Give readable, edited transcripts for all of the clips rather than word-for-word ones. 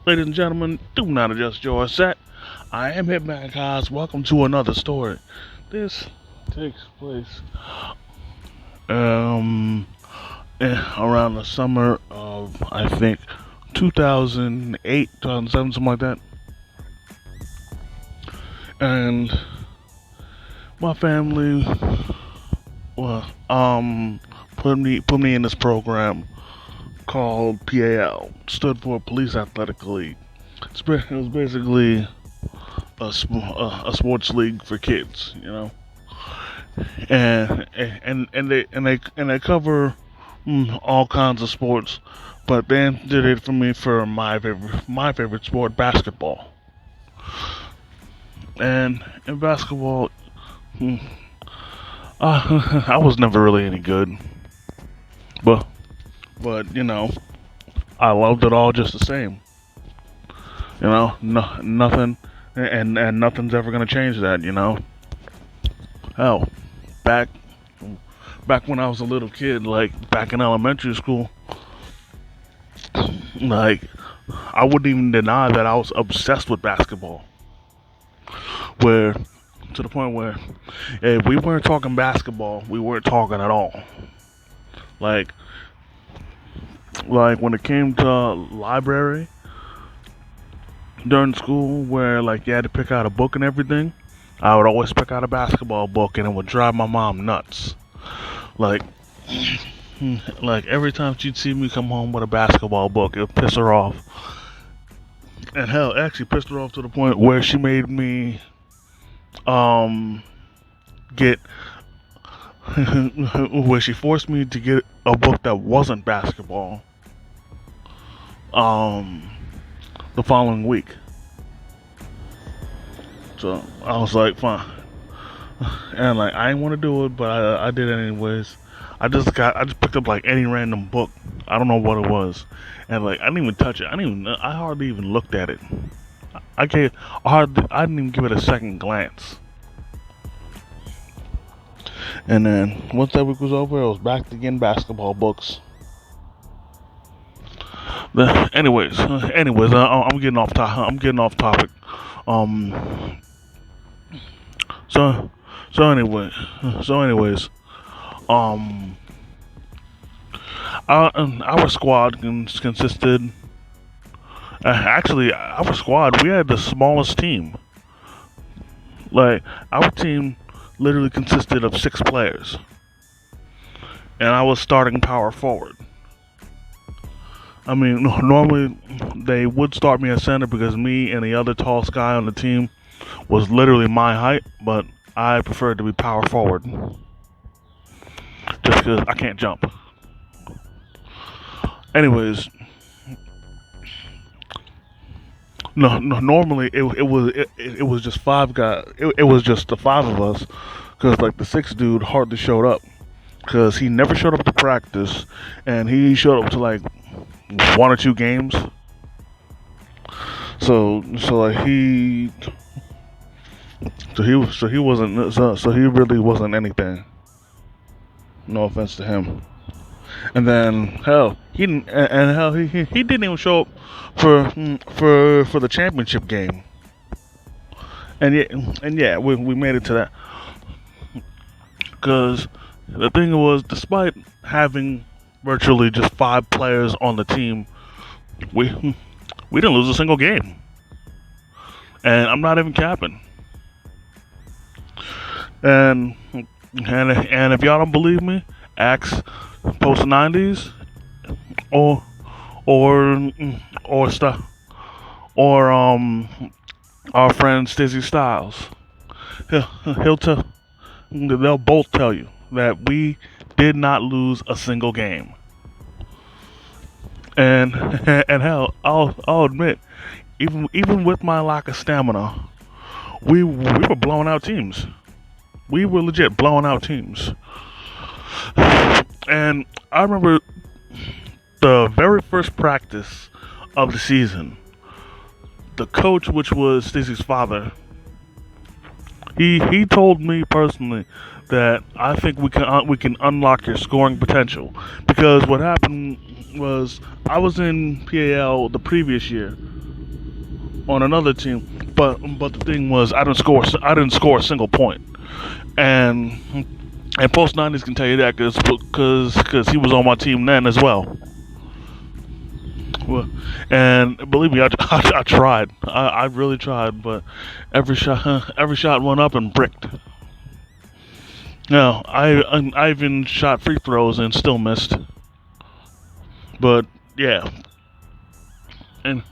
Ladies and gentlemen, do not adjust your set. I am Hitman Guys. Welcome to another story. This takes place um around the summer of I think 2008, 2007, something like that. And my family well put me in this program called P.A.L. Stood for Police Athletic League. It was basically a sports league for kids, and they cover all kinds of sports, but they did it for me for my favorite sport, basketball. And in basketball, mm, I was never really any good, but I loved it all just the same. Nothing, and nothing's ever gonna change that. Hell, back back when I was a little kid, like back in elementary school, like I wouldn't even deny that I was obsessed with basketball. Where to the point where if we weren't talking basketball, we weren't talking at all. Like like when it came to library during school, where like you had to pick out a book and everything, I would always pick out a basketball book, and it would drive my mom nuts. Like like every time she'd see me come home with a basketball book, it would piss her off. And hell, it actually pissed her off to the point where she made me um get where she forced me to get a book that wasn't basketball um the following week. So I was like, fine. And like I didn't want to do it, but I did it anyways. I just picked up like any random book. I don't know what it was, and like I didn't even touch it. I hardly even looked at it. I didn't even give it a second glance. And then once that week was over, I was back to getting basketball books. Anyways, I'm getting off topic. I'm getting off topic. Um. So so anyway. So anyways. Um. Our squad consisted. Actually, our squad, we had the smallest team. Like our team literally consisted of 6 players, and I was starting power forward. I mean, normally they would start me at center because me and the other tallest guy on the team was literally my height, but I preferred to be power forward just because I can't jump. Anyways, no, normally it was just 5 guys. It was just the 5 of us because like the 6th dude hardly showed up because he never showed up to practice, and he showed up to like 1 or 2 games. So like he wasn't so he really wasn't anything. No offense to him. And then hell, he didn't and hell he didn't even show up for the championship game. And yeah, we made it to that because the thing was, despite having virtually just 5 players on the team, we we didn't lose a single game. And I'm not even capping. And and if y'all don't believe me, ask post '90s or or or stuff or our friend Stizzy Styles. He'll tell. They'll both tell you that we did not lose a single game. And and hell, I'll admit, even with my lack of stamina, we were blowing out teams. We were legit blowing out teams. And I remember the very first practice of the season, the coach, which was Stacey's father, he told me personally that I think we can unlock your scoring potential, because what happened was I was in PAL the previous year, on another team. But the thing was, I didn't score a single point, and post '90s can tell you that because he was on my team then as well. Well, and believe me, I tried. I really tried, but every shot went up and bricked. No, I even shot free throws and still missed. But yeah, and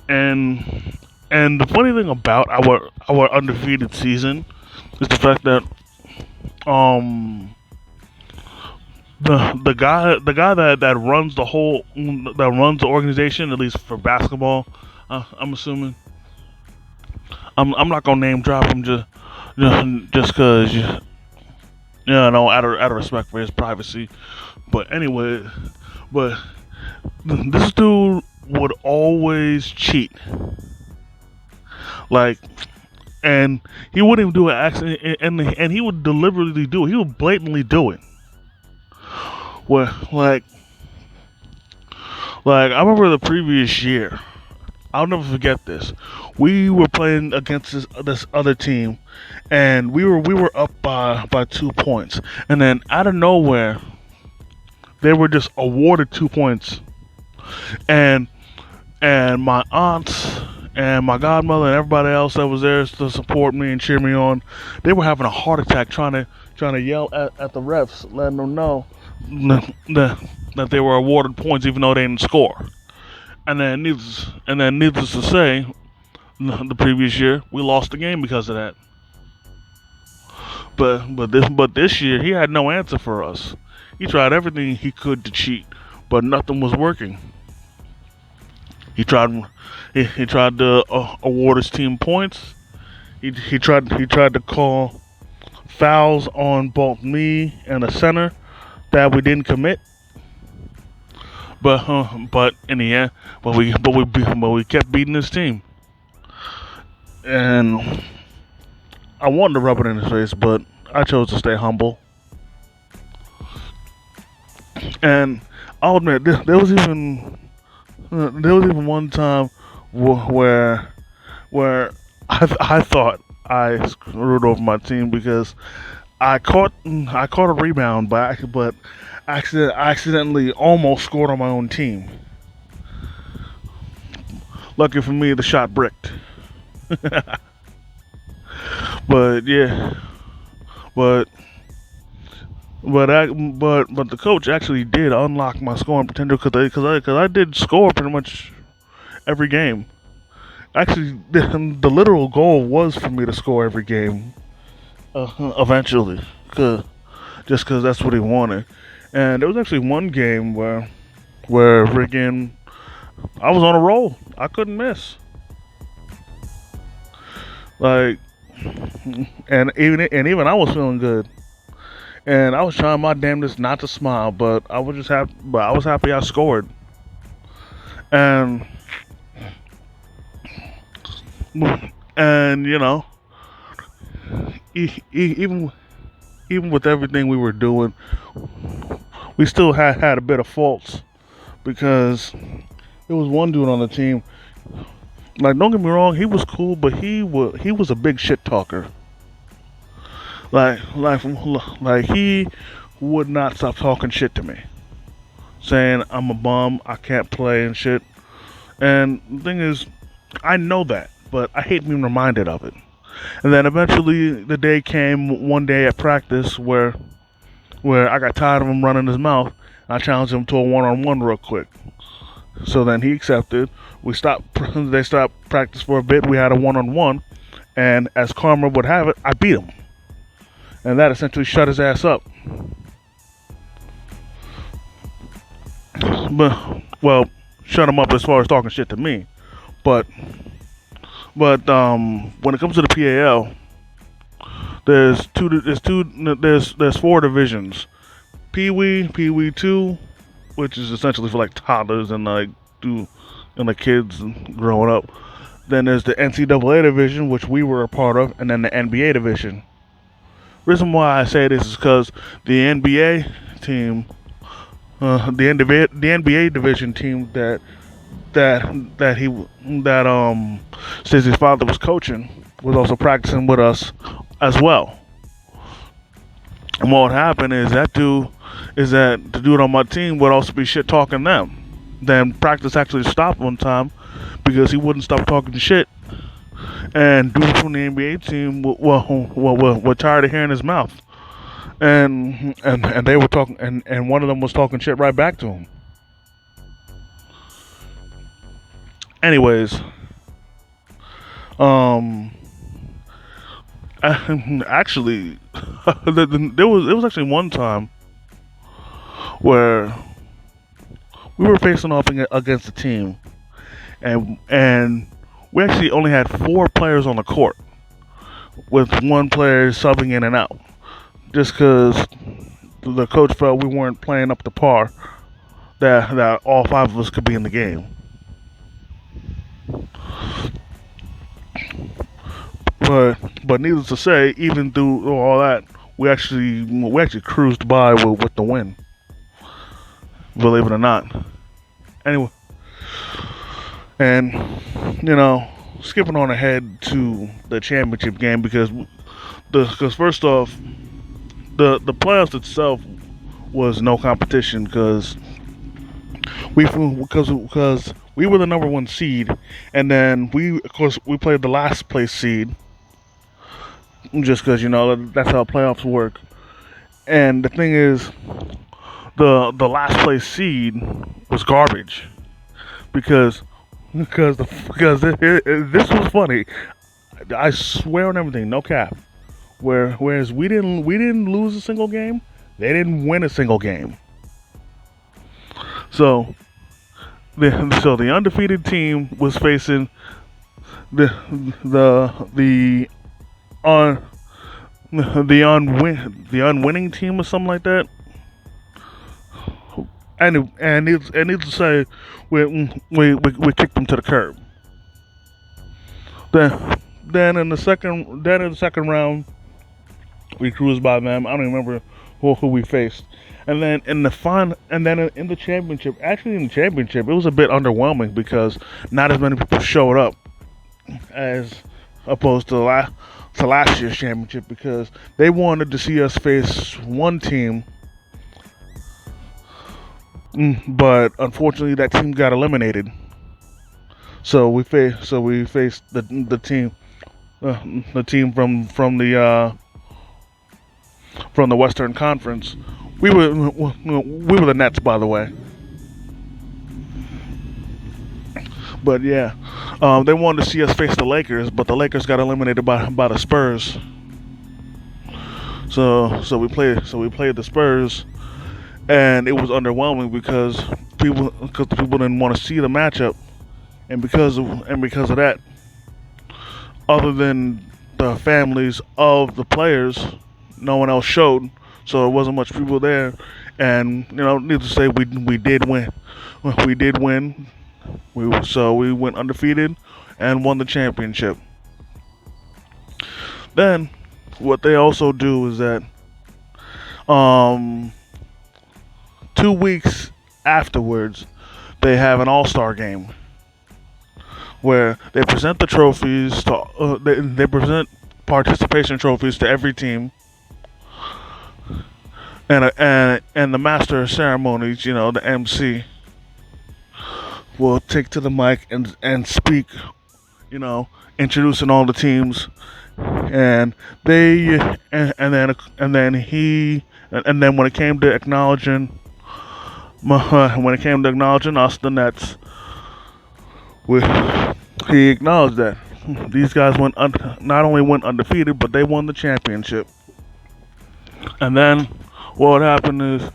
and and the funny thing about our undefeated season is the fact that um the guy that runs the organization, at least for basketball, I'm assuming. I'm not gonna name drop him just cause know, out of respect for his privacy. But anyway, but this dude would always cheat. Like, and he wouldn't even do it accident, and he would deliberately do it. He would blatantly do it. Where like I remember the previous year. I'll never forget this. We were playing against this other team, and we were up by 2 points, and then out of nowhere, they were just awarded 2 points, and my aunts and my godmother and everybody else that was there to support me and cheer me on, they were having a heart attack trying to yell at the refs, letting them know that they were awarded points even though they didn't score. And then needless to say, the previous year we lost the game because of that. But this year he had no answer for us. He tried everything he could to cheat, but nothing was working. He tried he tried to award his team points. He tried to call fouls on both me and the center that we didn't commit. But in the end, but we kept beating this team, and I wanted to rub it in his face, but I chose to stay humble. And I'll admit, there was even one time where I thought I screwed over my team because I caught a rebound, but accidentally almost scored on my own team. Lucky for me, the shot bricked. But yeah, but but the coach actually did unlock my scoring potential because I did score pretty much every game. Actually, the literal goal was for me to score every game. Eventually, just because that's what he wanted. And there was actually one game where freaking I was on a roll. I couldn't miss. Like, and even I was feeling good. And I was trying my damnedest not to smile, but I was just happy. But I was happy I scored. And and even with everything we were doing, we still had a bit of faults because there was one dude on the team. Like, don't get me wrong, he was cool, but he was a big shit talker. Like he would not stop talking shit to me, saying I'm a bum, I can't play and shit. And the thing is, I know that, but I hate being reminded of it. And then eventually, the day came one day at practice where I got tired of him running his mouth. I challenged him to a one-on-one real quick. So then he accepted. We stopped. They stopped practice for a bit. We had a one-on-one, and as karma would have it, I beat him, and that essentially shut his ass up. But well, shut him up as far as talking shit to me. But when it comes to the P.A.L, there's four divisions. Pee Wee 2, which is essentially for like toddlers and the kids growing up. Then there's the NCAA division, which we were a part of, and then the NBA division. Reason why I say this is because the NBA team, the NBA division team that Stacey's father was coaching was also practicing with us as well. And what would happen is that the dude on my team would also be shit talking them. Then practice actually stopped one time because he wouldn't stop talking shit, and dudes from the NBA team were tired of hearing his mouth, and they were talking, and one of them was talking shit right back to him. Anyways, um, actually, there was actually one time where we were facing off against a team, and we actually only had 4 players on the court, with one player subbing in and out, just because the coach felt we weren't playing up to par, that all 5 of us could be in the game. But needless to say, even through all that, we actually cruised by with the win. Believe it or not. Anyway, and skipping on ahead to the championship game, because first off, the playoffs itself was no competition, because we were the number 1 seed, and then we played the last place seed, just because that's how playoffs work. And the thing is, the last place seed was garbage, because this was funny. I swear on everything, no cap. Whereas we didn't lose a single game, they didn't win a single game. So the undefeated team was facing the on the unwinning team or something like that. And needless to say, we kicked them to the curb. Then in the second round, we cruised by them. I don't even remember who we faced. And then in the championship, it was a bit underwhelming because not as many people showed up as opposed to last year's championship, because they wanted to see us face one team, but unfortunately that team got eliminated. So we faced the team from the Western Conference. We were the Nets, by the way. But yeah, they wanted to see us face the Lakers, but the Lakers got eliminated by the Spurs. So we played the Spurs, and it was underwhelming because people didn't want to see the matchup, and because of that, other than the families of the players, no one else showed. So there wasn't much people there, and needless to say, we did win. We did win. We went undefeated and won the championship. Then, what they also do is that 2 weeks afterwards, they have an all-star game where they present the trophies to they present participation trophies to every team, and the master of ceremonies, the MC, will take to the mic and speak, introducing all the teams, and then when it came to acknowledging us, the Nets, he acknowledged that these guys not only went undefeated, but they won the championship. And then what would happen is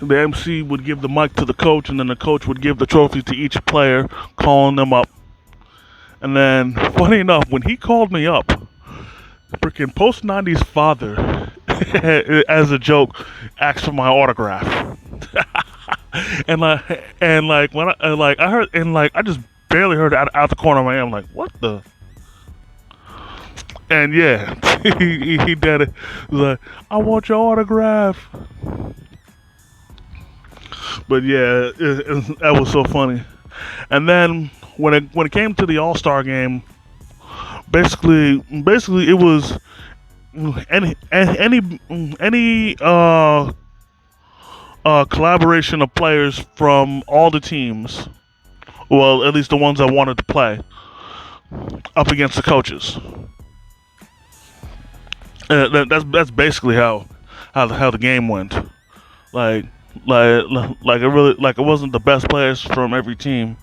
the MC would give the mic to the coach, and then the coach would give the trophy to each player, calling them up. And then, funny enough, when he called me up, freaking Post 90's father, as a joke, asked for my autograph. and when I heard, I just barely heard it out the corner of my eye. I'm like, what the? And yeah, he did it. He was like, I want your autograph. But yeah, that was so funny. And then when it came to the All Star game, basically it was any collaboration of players from all the teams. Well, at least the ones that wanted to play up against the coaches. That's basically how the game went. Like like it wasn't the best players from every team.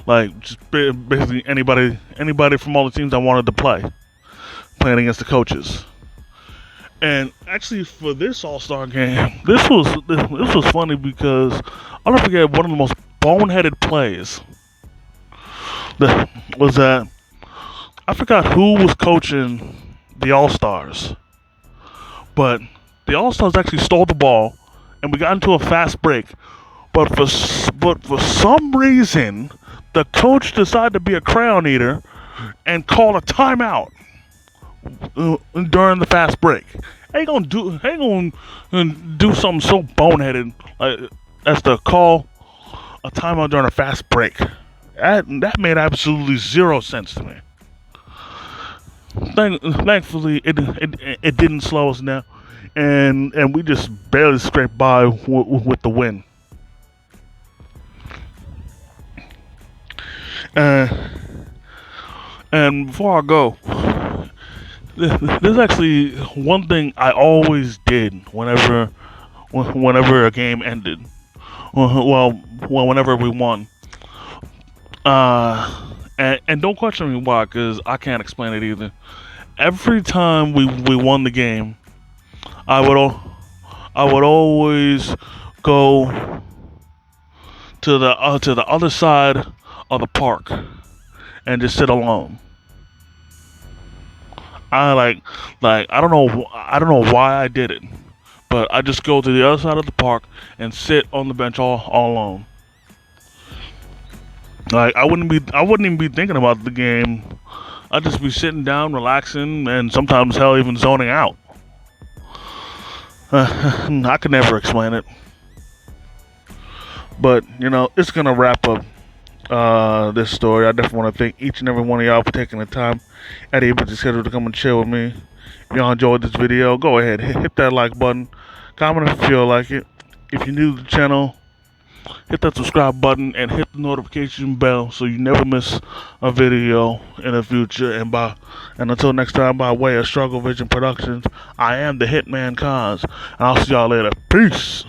Like just basically anybody from all the teams that wanted to play playing against the coaches. And actually, for this All Star game, this was funny because I'll never forget one of the most boneheaded plays that was that I forgot who was coaching the All Stars, but the All Stars actually stole the ball, and we got into a fast break. But for some reason, the coach decided to be a crown eater and called a timeout during the fast break. Ain't gonna do something so boneheaded as to call a timeout during a fast break. That made absolutely zero sense to me. Thankfully, it didn't slow us down, and we just barely scraped by with the win. Uh, and before I go, there's actually one thing I always did whenever a game ended. Whenever we won. And don't question me why, because I can't explain it either. Every time we won the game, I would always go to the other side of the park and just sit alone. I don't know why I did it, but I just go to the other side of the park and sit on the bench all alone. Like I wouldn't even be thinking about the game. I'd just be sitting down, relaxing, and sometimes hell even zoning out. I could never explain it, but it's gonna wrap up this story. I definitely want to thank each and every one of y'all for taking the time out of your busy schedule to come and chill with me. If y'all enjoyed this video, go ahead, hit that like button, comment if you feel like it. If you're new to the channel, hit that subscribe button and hit the notification bell so you never miss a video in the future. And until next time, by way of Struggle Vision Productions, I am the Hitman Cons, and I'll see y'all later. Peace.